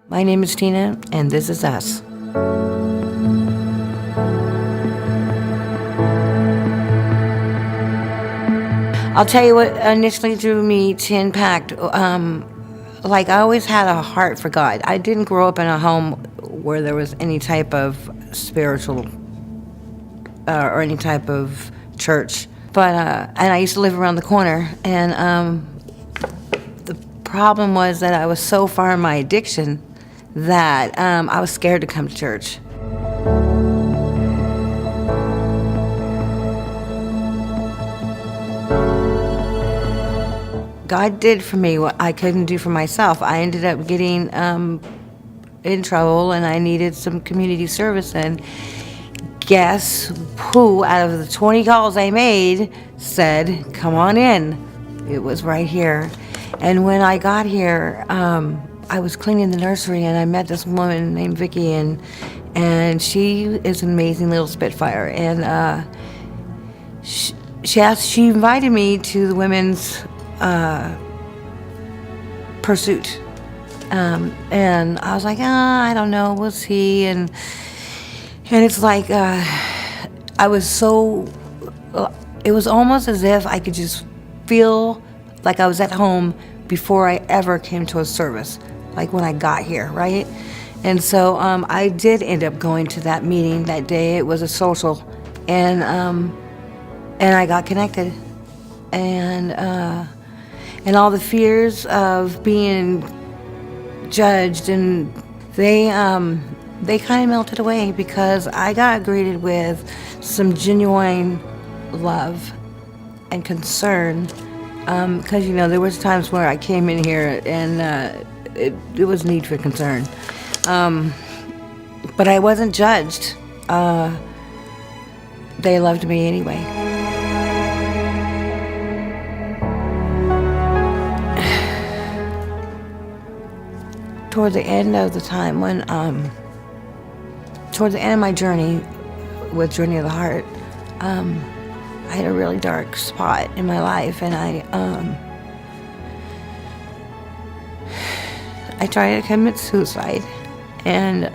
My name is Tina, and this is us. I'll tell you what initially drew me to Impact. I always had a heart for God. I didn't grow up in a home where there was any type of spiritual or any type of church. But and I used to live around the corner, and the problem was that I was so far in my addiction that I was scared to come to church. God did for me what I couldn't do for myself. I ended up getting in trouble, and I needed some community service. And guess who, out of the 20 calls I made, said, "Come on in." It was right here. And when I got here, I was cleaning the nursery, and I met this woman named Vicki, and she is an amazing little spitfire. And she invited me to the women's pursuit, and I was like, I don't know, we'll see. And it's like I was so. It was almost as if I could just feel like I was at home before I ever came to a service, like when I got here, right? And so I did end up going to that meeting that day. It was a social, and I got connected, and all the fears of being judged, and they kind of melted away because I got greeted with some genuine love and concern. Because there was times where I came in here and it was need for concern, but I wasn't judged. They loved me anyway. Toward the end of the time toward the end of my journey with Journey of the Heart, I had a really dark spot in my life, and I tried to commit suicide, and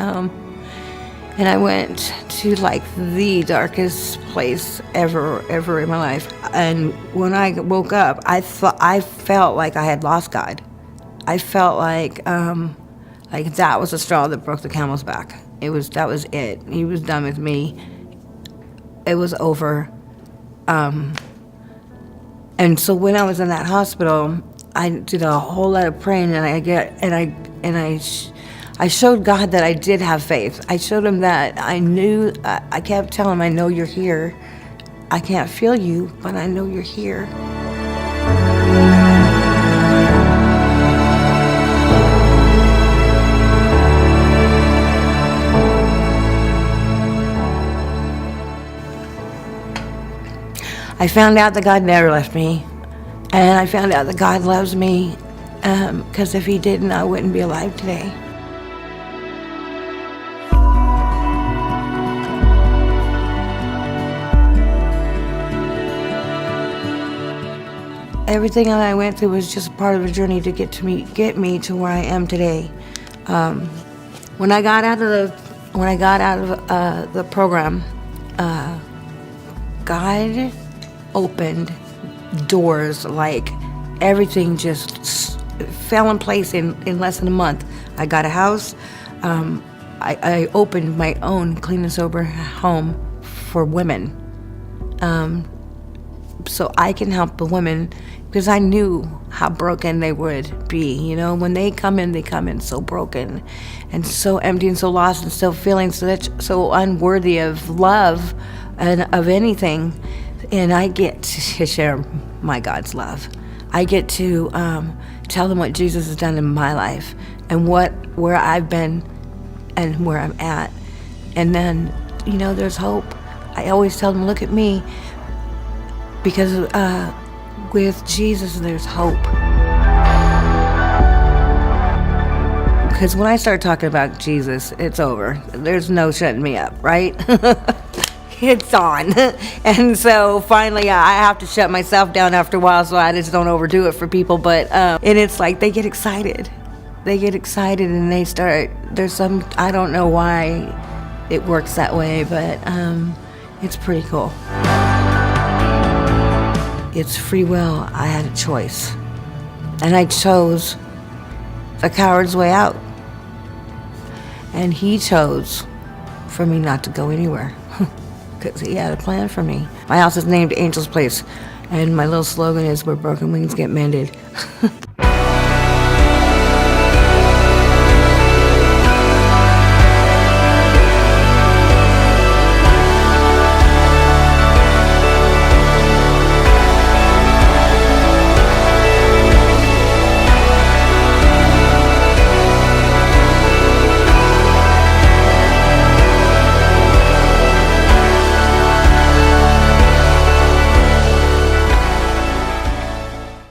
I went to the darkest place ever in my life. And when I woke up, I felt like I had lost God. I felt like that was the straw that broke the camel's back. That was it. He was done with me. It was over. And so when I was in that hospital, I did a whole lot of praying, and I showed God that I did have faith. I showed him that I knew. I kept telling him, "I know you're here. I can't feel you, but I know you're here." I found out that God never left me, and I found out that God loves me, because if he didn't, I wouldn't be alive today. Everything that I went through was just part of a journey to get me to where I am today. When I got out of the program, God opened doors, like everything just fell in place in less than a month. I got a house. I opened my own clean and sober home for women, so I can help the women, because I knew how broken they would be. When they come in so broken and so empty and so lost and still feeling so unworthy of love and of anything. And I get to share my God's love. I get to tell them what Jesus has done in my life, and where I've been and where I'm at. And then, there's hope. I always tell them, look at me, because with Jesus there's hope. Because when I start talking about Jesus, it's over. There's no shutting me up, right? It's on. And so finally I have to shut myself down after a while, so I just don't overdo it for people. But and it's like they get excited. they get excited and they start, there's some, I don't know why it works that way, but it's pretty cool. It's free will. I had a choice. And I chose the coward's way out. And he chose for me not to go anywhere because he had a plan for me. My house is named Angel's Place, and my little slogan is, where broken wings get mended.